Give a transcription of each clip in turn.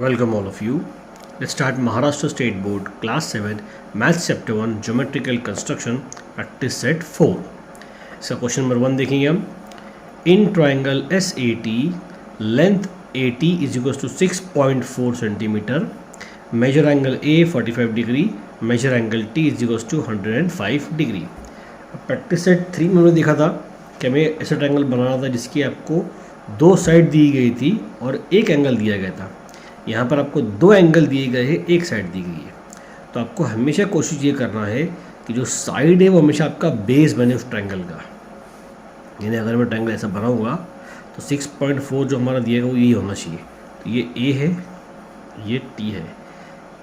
Welcome all of you. Let's start Maharashtra State Board Class 7 Maths Chapter 1 Geometrical Construction Practice Set 4. इसका question number 1 देखेंगे हम. In triangle SAT, length AT is equals to 6.4 centimeter. Measure angle A 45 degree. Measure angle T is equals to 105 degree. Practice set 3 में हमने देखा था कि हमें ऐसा ट्रायंगल बनाना था जिसकी आपको दो साइड दी गई थी और एक एंगल दिया गया था. यहाँ पर आपको दो एंगल दिए गए हैं, एक साइड दी गई है. तो आपको हमेशा कोशिश ये करना है कि जो साइड है वो हमेशा आपका बेस बने उस ट्रायंगल का. यानी अगर मैं ट्रायंगल ऐसा बनाऊंगा तो 6.4 जो हमारा दिया गया वो यही होना चाहिए. तो ये A है, ये T है.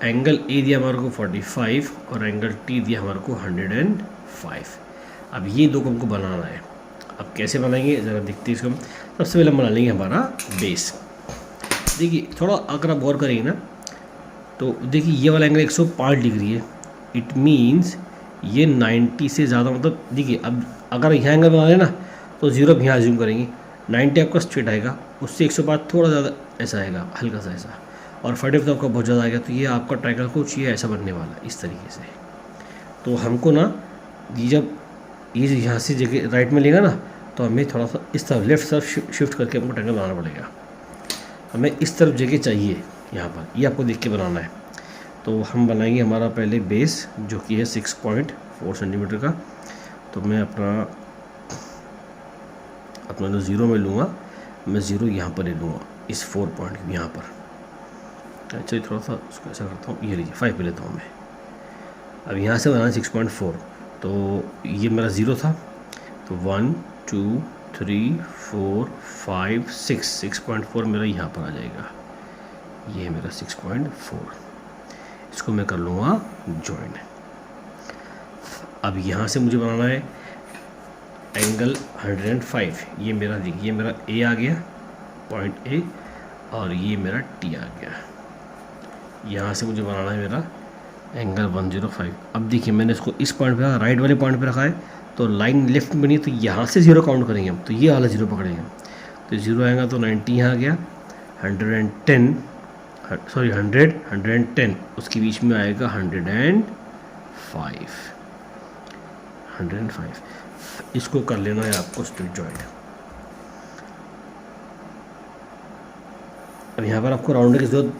एंगल A दिया हमारे को 45 और एंगल T दिया हमारे को 105. अब ये दो को हमको बनाना है. अब कैसे बनाएंगे ज़रा देखते हैं इसको. सबसे पहले हम बना लेंगे हमारा बेस. देखिए थोड़ा अगर आप गौर करेंगे ना तो देखिए ये वाला एंगल 105 डिग्री है. इट मीन्स ये 90 से ज़्यादा, मतलब देखिए अब अगर यहाँ एंगल बना लें ना तो 0 यहाँ जूम करेंगे, 90 आपका स्ट्रेट आएगा, उससे 105 थोड़ा ज़्यादा ऐसा आएगा, हल्का सा ऐसा, और 45 तो आपका बहुत ज़्यादा आएगा. तो ये आपका ट्रायंगल कुछ ये ऐसा बनने वाला है इस तरीके से. तो हमको ना ये जब ये यहाँ से जगह राइट में लेगा ना तो हमें थोड़ा सा इस तरफ लेफ्ट तरफ शिफ्ट करके हमको ट्रायंगल बनाना पड़ेगा. हमें इस तरफ जगह चाहिए यहाँ पर, ये आपको देख के बनाना है. तो हम बनाएंगे हमारा पहले बेस जो कि है 6.4 सेंटीमीटर का. तो मैं अपना जो 0 में लूँगा, मैं 0 यहाँ पर ले लूँगा, इस 4 पॉइंट यहाँ पर. अच्छा थोड़ा सा उसको ऐसा करता हूँ, ये लीजिए 5 पे लेता हूँ मैं. अब यहाँ से बनाना 6.4. तो ये मेरा 0 था, तो 1 2 3 4 5 6 6.4 मेरा यहाँ पर आ जाएगा. ये है मेरा 6.4. इसको मैं कर लूँगा जॉइन. अब यहाँ से मुझे बनाना है एंगल 105. ये मेरा देखिए, ये मेरा A आ गया, पॉइंट A, और ये मेरा T आ गया. यहाँ से मुझे बनाना है मेरा एंगल 105. अब देखिए मैंने इसको इस पॉइंट पे रखा, राइट वाले पॉइंट पे रखा है, तो लाइन लेफ्ट में बनी, तो यहाँ से 0 काउंट करेंगे हम. तो ये वाला 0 पकड़ेंगे. तो 0 आएगा तो 90 यहाँ आ गया, 110 सॉरी 110, उसके बीच में आएगा 105. इसको कर लेना है आपको स्ट्रेट जॉइंट. अब यहाँ पर आपको राउंड की जरूरत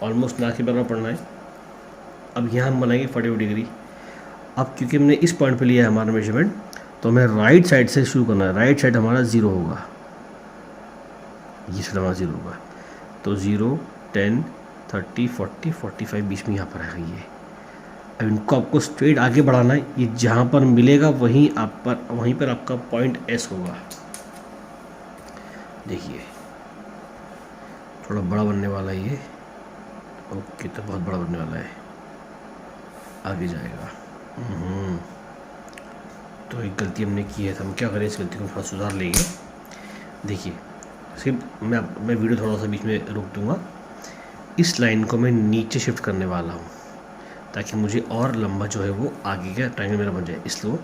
ऑलमोस्ट ना के बराबर पड़ना है. अब यहाँ हम बनाएंगे 45 डिग्री. अब क्योंकि हमने इस पॉइंट पे लिया है हमारा मेजरमेंट, तो हमें राइट साइड से शुरू करना है. राइट साइड हमारा 0 होगा, ये साइड हमारा 0 होगा. तो 0 10 30 40 45 बीच में यहाँ पर आएगा ये. अब इनको आपको स्ट्रेट आगे बढ़ाना है. ये जहाँ पर मिलेगा वहीं पर आपका पॉइंट S होगा. देखिए थोड़ा बड़ा बनने वाला है ये. ओके, तो बहुत बड़ा बनने वाला है, आगे जाएगा. तो एक गलती हमने की है, तो हम क्या करें, इस गलती को थोड़ा सुधार लेंगे. देखिए सिर्फ मैं वीडियो थोड़ा सा बीच में रोक दूंगा. इस लाइन को मैं नीचे शिफ्ट करने वाला हूँ ताकि मुझे और लंबा जो है वो आगे का ट्रायंगल मेरा बन जाए. इसलिए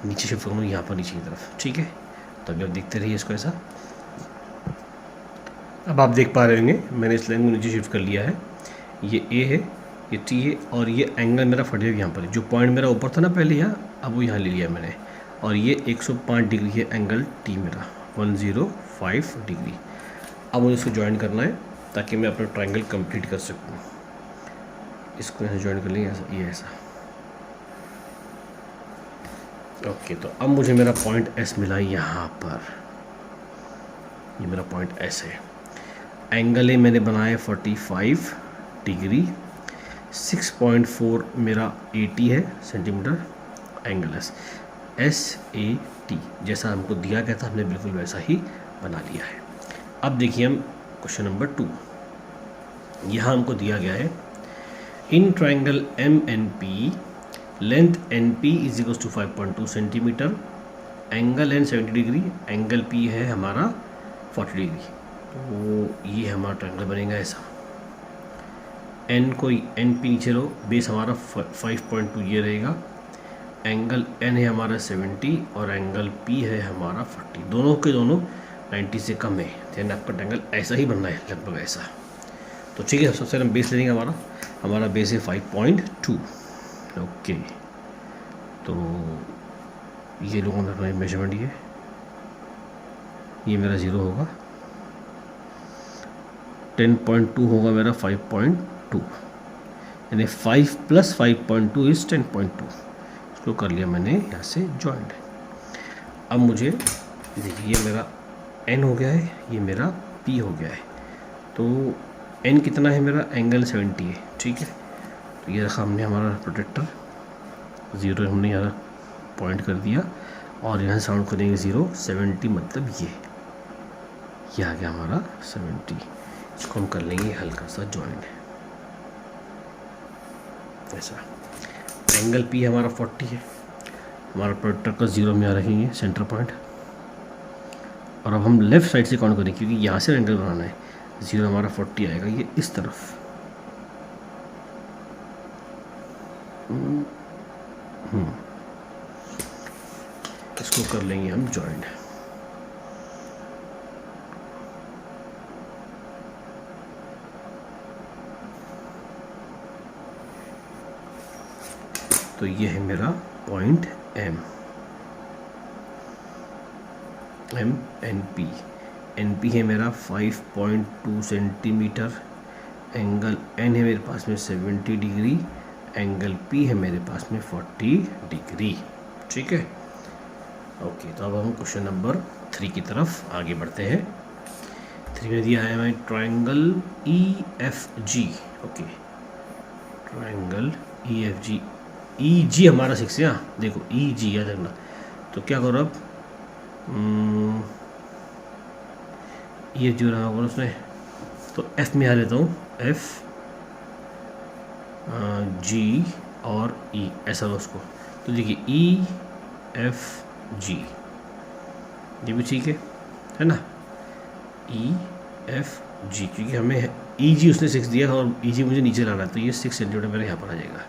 नीचे शिफ्ट करूँगा यहाँ पर नीचे की तरफ. ठीक है, तो अभी आप देखते रहिए इसको ऐसा. अब आप देख पा रहे होंगे मैंने इस लाइन को नीचे शिफ्ट कर लिया है. ये A है, ये T है, और ये एंगल मेरा 45 यहाँ पर है. जो पॉइंट मेरा ऊपर था ना पहले यहाँ, अब वो यहाँ ले लिया मैंने. और ये 105 डिग्री है एंगल T मेरा, 105 डिग्री. अब मुझे इसको ज्वाइन करना है ताकि मैं अपना ट्रायंगल कंप्लीट कर सकूँ. इसको यहाँ ज्वाइन कर लेंगे ऐसा, ये ऐसा. ओके, तो अब मुझे मेरा पॉइंट S मिला यहाँ पर. ये मेरा पॉइंट S है. एंगल A मैंने बनाया 45 डिग्री. 6.4 मेरा AT है सेंटीमीटर एंगल SAT. जैसा हमको दिया गया था हमने बिल्कुल वैसा ही बना लिया है. अब देखिए हम क्वेश्चन नंबर 2. यहाँ हमको दिया गया है in triangle MNP length NP is equal to 5.2 centimetre. Angle N 70 degree. Angle P है हमारा 40 डिग्री. तो ये हमारा ट्रायंगल बनेगा ऐसा. NP नीचे लो, बेस हमारा 5.2 ये रहेगा. एंगल N है हमारा 70 और एंगल P है हमारा 40. दोनों के दोनों 90 से कम है. देन आपका ट्रायंगल ऐसा ही बनना है, लगभग ऐसा. तो ठीक है, सबसे पहले हम बेस ले लेंगे। हमारा बेस है 5.2। ओके, तो ये लोगों ने अपना मेजरमेंट, ये मेरा 0 होगा, 10.2 होगा मेरा 5.2, यानी 5 + 5.2 इज़ 10.2। इसको कर लिया मैंने यहाँ से जॉइंट। अब मुझे देखिए, ये मेरा n हो गया है, ये मेरा p हो गया है। तो n कितना है मेरा, एंगल 70 है, ठीक है। तो ये रखा हमने हमारा प्रोटेक्टर, 0 हमने यहाँ पॉइंट कर दिया और यहाँ साउंड करेंगे 0, 70 मतलब ये आ गया हमारा 70। इसको हम कर लेंगे हल्का सा जॉइंट ऐसा। एंगल p हमारा 40 है, हमारा प्रोटेक्टर का 0 में यहाँ रखेंगे सेंटर पॉइंट। और अब हम लेफ़्ट साइड से काउंट करेंगे, क्योंकि यहाँ से एंगल बनाना है। 0 हमारा 40 आएगा, ये इस तरफ। इसको कर लेंगे हम जॉइंट। तो ये है मेरा पॉइंट M एन पी है मेरा 5.2 सेंटीमीटर। एंगल N है मेरे पास में 70 डिग्री, एंगल P है मेरे पास में 40 डिग्री, ठीक है। ओके, तो अब हम क्वेश्चन नंबर 3 की तरफ आगे बढ़ते हैं। 3 में दिया है हमें triangle EFG। Okay, triangle EFG, EG हमारा 6 है। देखो EG याद रखना। तो क्या करो अब, ये जो रहा होगा उसमें, तो F में आ लेता हूँ, F G और E ऐसा हो उसको। तो देखिए EFG, ये भी ठीक है ना, EFG, क्योंकि हमें EG उसने 6 दिया और EG मुझे नीचे लाना है, तो ये 6 सेंटीमीटर मेरे यहाँ पर आ जाएगा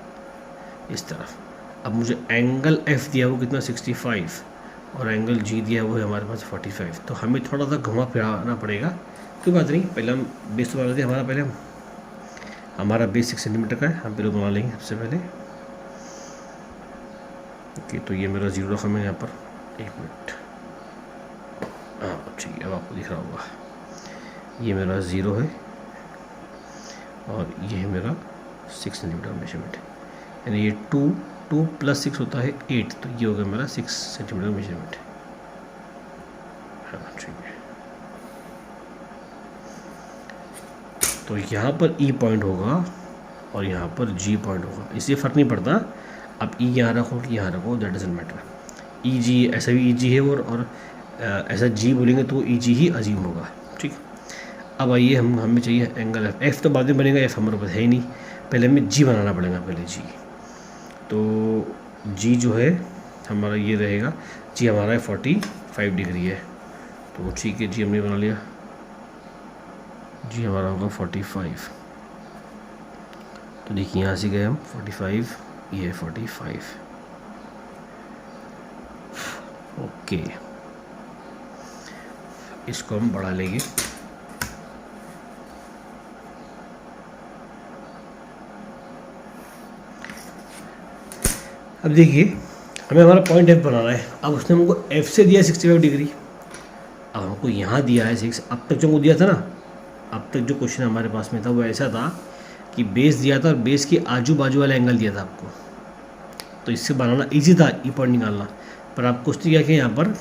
इस तरफ। अब मुझे एंगल F दिया वो कितना 65 और एंगल G दिया वो है हमारे पास 45। तो हमें थोड़ा सा घुमा फिराना पड़ेगा, कोई बात नहीं। पहले हम बेस तो बना लेते हैं। हमारा बेस 6 सेंटीमीटर का है, हम पहले बना लेंगे सबसे पहले। ओके, तो ये मेरा 0 रखा मैंने यहाँ पर, 1 मिनट, हाँ ठीक है, अब आपको दिख रहा होगा। ये मेरा 0 है और ये है मेरा 6 सेंटीमीटर मेजरमेंट, यानी ये 2 + 6 होता है 8, तो ये हो गया मेरा 6 सेंटीमीटर मेजरमेंट। हाँ ठीक है, तो यहाँ पर E पॉइंट होगा और यहाँ पर G पॉइंट होगा, इससे फ़र्क नहीं पड़ता आप E यहाँ रखो कि यहाँ रखो, दैट डजंट मैटर। EG ऐसा भी EG है और ऐसा G बोलेंगे तो EG ही अजीम होगा, ठीक। अब आइए हमें चाहिए एंगल F तो बाद में बनेगा, F हमारे पास है ही नहीं, पहले हमें G बनाना पड़ेगा, पहले G। तो G जो है हमारा ये रहेगा, G हमारा 45 डिग्री है, तो ठीक है, G हमने बना लिया। G हमारा होगा 45। तो देखिए यहाँ से गए हम 45, ये 45। ओके, इसको हम बढ़ा लेंगे। अब देखिए हमें हमारा पॉइंट F बनाना है। अब उसने हमको F से दिया 65 डिग्री, अब हमको यहाँ दिया है 6। अब तक जो हमको दिया था ना, अब तक जो क्वेश्चन हमारे पास में था वो ऐसा था कि बेस दिया था और बेस के आजू बाजू वाला एंगल दिया था आपको, तो इससे बनाना इजी था ई पॉइंट निकालना। पर आपको उसने क्या किया, यहाँ पर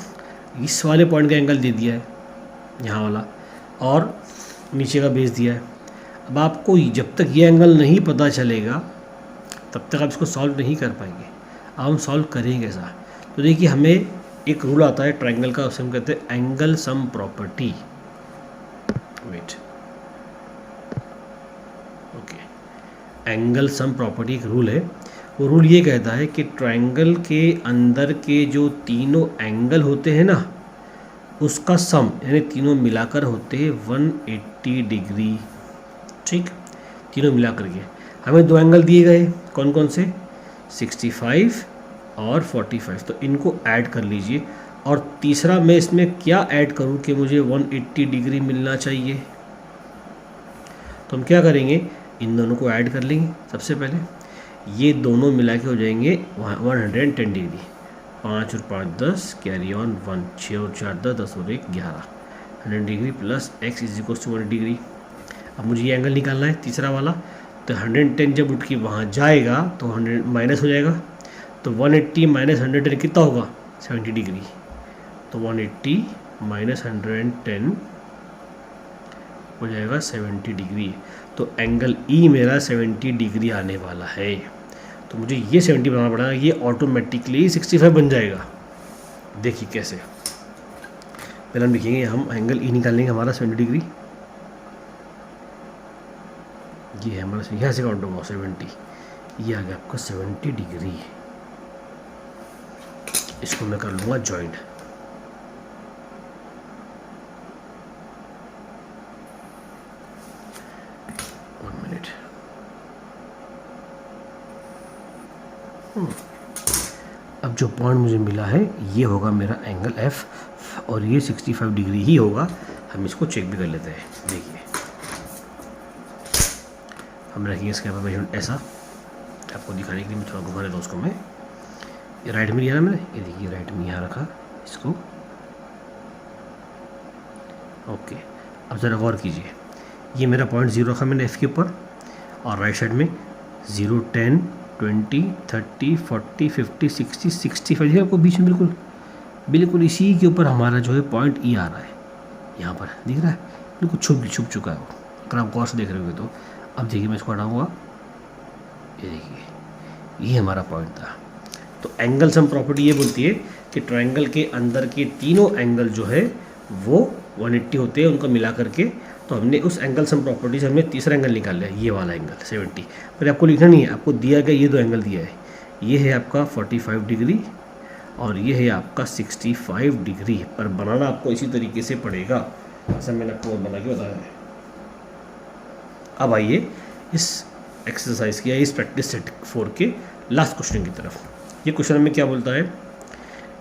इस वाले पॉइंट का एंगल दे दिया है यहाँ वाला, और नीचे का बेस दिया है। अब आपको जब तक ये एंगल नहीं पता चलेगा तब तक आप इसको सॉल्व नहीं कर पाएंगे। अब हम सॉल्व करेंगे ऐसा। तो देखिए हमें एक रूल आता है ट्रायंगल का, उसे हम कहते हैं angle sum property. Wait, okay, angle sum property एक रूल है। वो रूल ये कहता है कि ट्रायंगल के अंदर के जो तीनों एंगल होते हैं ना, उसका सम यानी तीनों मिलाकर होते हैं 180 डिग्री, ठीक। तीनों मिलाकर के हमें 2 एंगल दिए गए, कौन कौन से, 65 और 45, तो इनको ऐड कर लीजिए। और तीसरा मैं इसमें क्या ऐड करूं कि मुझे 180 डिग्री मिलना चाहिए, तो हम क्या करेंगे, इन दोनों को ऐड कर लेंगे। सबसे पहले ये दोनों मिला के हो जाएंगे 110 डिग्री। 5 और 5 10, कैरी ऑन 1, 6 और 4 10, 10 और 1 11, 100 degree plus x is equal to 1 degree. अब मुझे ये एंगल निकालना है तीसरा वाला, तो 110 जब उठ के वहाँ जाएगा तो 100 माइनस हो जाएगा, तो 180 माइनस 110 कितना होगा, 70 डिग्री। तो 180 माइनस 110 हो जाएगा 70 डिग्री। तो एंगल ई मेरा 70 डिग्री आने वाला है। तो मुझे ये 70 बनाना पड़ेगा, ये ऑटोमेटिकली 65 बन जाएगा। देखिए कैसे, पहले हम लिखेंगे, हम एंगल ई निकाल लेंगे हमारा 70 डिग्री। ये है हमारा, यहाँ से काउंट होगा 70, ये आ गया आपका 70 डिग्री। इसको मैं कर लूँगा जॉइंट। अब जो पॉइंट मुझे मिला है ये होगा मेरा एंगल F, और ये 65 डिग्री ही होगा। हम इसको चेक भी कर लेते हैं। देखिए हम रखेंगे इसके ऊपर मेजरमेंट ऐसा, आपको दिखाने के लिए मैं थोड़ा घुमा देता हूँ उसको। मैं ये राइट में लिया ना मैंने, ये देखिए राइट में यहाँ रखा इसको। ओके, अब ज़रा गौर कीजिए, ये मेरा पॉइंट 0 रखा मैंने F के ऊपर, और राइट साइड में 0 10 20 30 40 50 60 65 आपको बीच में बिल्कुल इसी के ऊपर हमारा जो है पॉइंट ई आ रहा है। यहाँ पर दिख रहा है, बिल्कुल छुप चुका है वो, अगर आप गौर से देख रहे हो तो। अब देखिए मैं इसको हटाऊँगा, ये देखिए ये हमारा पॉइंट था। तो एंगल सम प्रॉपर्टी ये बोलती है कि ट्रायंगल के अंदर के तीनों एंगल जो है वो 180 होते हैं, उनका मिला करके। तो हमने उस एंगल सम प्रॉपर्टी से हमने तीसरा एंगल निकाल लिया, ये वाला एंगल 70। पर आपको लिखना नहीं है, आपको दिया गया ये दो एंगल दिया है, ये है आपका 45 डिग्री और ये है आपका 65 डिग्री। पर बनाना आपको इसी तरीके से पड़ेगा, ऐसा मैंने आपको बना के बताया है। अब आइए इस एक्सरसाइज की या इस प्रैक्टिस सेट 4 के लास्ट क्वेश्चन की तरफ। ये क्वेश्चन में क्या बोलता है,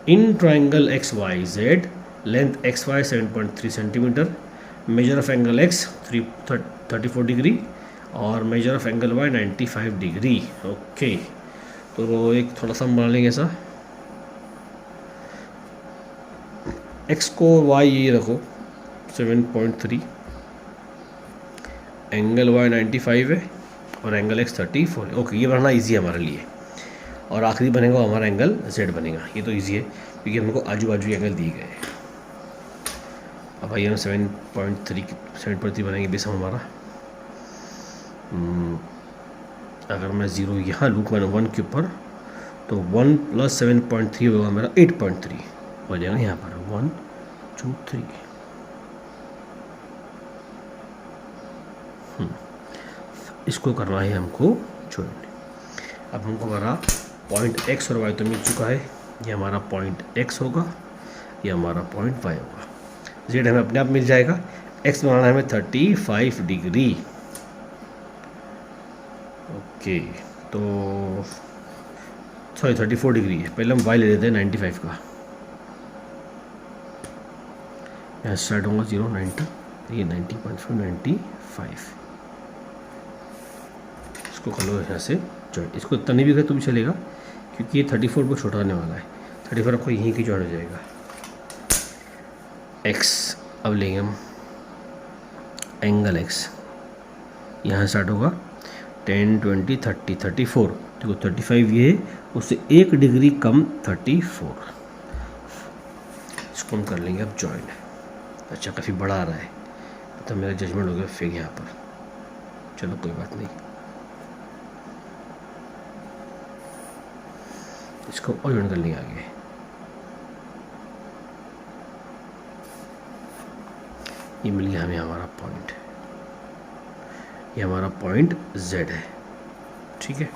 in triangle X Y Z length X Y 7.3 centimetre, measure of angle X 34 degree और measure of angle Y 95 degree. Okay, तो एक थोड़ा सा बना लेंगे ऐसा, एक्स को वाई ये रखो 7.3, एंगल वाई 95 है और एंगल एक्स 34 है। ओके, ये बनाना इजी है हमारे लिए। और आखिरी बनेगा हमारा एंगल जेड बनेगा, ये तो इजी है क्योंकि हमको आजू बाजू एंगल दिए गए हैं। अब आइए हम 7.3 बनेंगे बेस हमारा। अगर मैं 0 यहाँ लूँ मैंने 1 के ऊपर, तो 1 + 7.3 होगा मेरा 8.3 हो जाएगा यहाँ पर 1 2 3। इसको करना है हमको जॉइंट। अब हमको हमारा पॉइंट एक्स और वाई तो मिल चुका है, ये हमारा पॉइंट एक्स होगा, ये हमारा पॉइंट वाई होगा। जेड हमें अपने आप मिल जाएगा, एक्स बनाना है हमें 35 डिग्री। ओके, तो सॉरी 34 डिग्री है, पहले हम वाई ले लेते हैं 95 का। यहाँ स्टार्ट होगा 0 90, ये 90.5 95। इसको कर लो यहाँ से जॉइंट। इसको इतना नहीं भी कर तो भी चलेगा क्योंकि ये 34 बहुत छोटा आने वाला है। 34 आपको यहीं की जॉइंट हो जाएगा। एक्स अब लेंगे हम एंगल एक्स, यहाँ स्टार्ट होगा 10 20 30 34। देखो 35 ये है, उससे 1 डिग्री कम 34। इसको हम कर लेंगे अब जॉइंट। अच्छा, काफ़ी बड़ा आ रहा है तो मेरा जजमेंट हो गया फिर यहाँ पर। चलो कोई बात नहीं, इसको और जॉइंट कर लेंगे आगे। ये मिल गया हमें हमारा पॉइंट, ये हमारा पॉइंट Z है। ठीक है,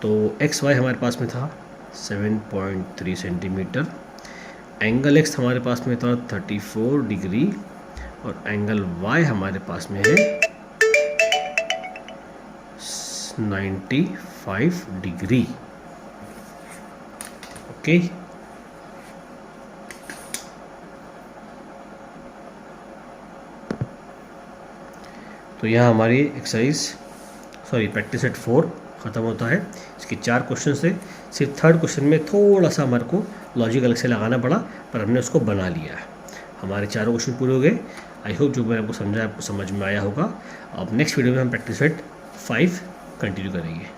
तो एक्स वाई हमारे पास में था 7.3 सेंटीमीटर, एंगल एक्स हमारे पास में था 34 डिग्री और एंगल वाई हमारे पास में है 95 डिग्री। ओके, तो यहाँ हमारी प्रैक्टिस सेट 4 ख़त्म होता है। इसके 4 क्वेश्चन थे, सिर्फ थर्ड क्वेश्चन में थोड़ा सा हमारे को लॉजिक अलग से लगाना पड़ा, पर हमने उसको बना लिया है। हमारे चारों क्वेश्चन पूरे हो गए। आई होप जो मैंने आपको समझाया आपको समझ में आया होगा। अब नेक्स्ट वीडियो में हम प्रैक्टिस सेट 5 कंटिन्यू करेंगे।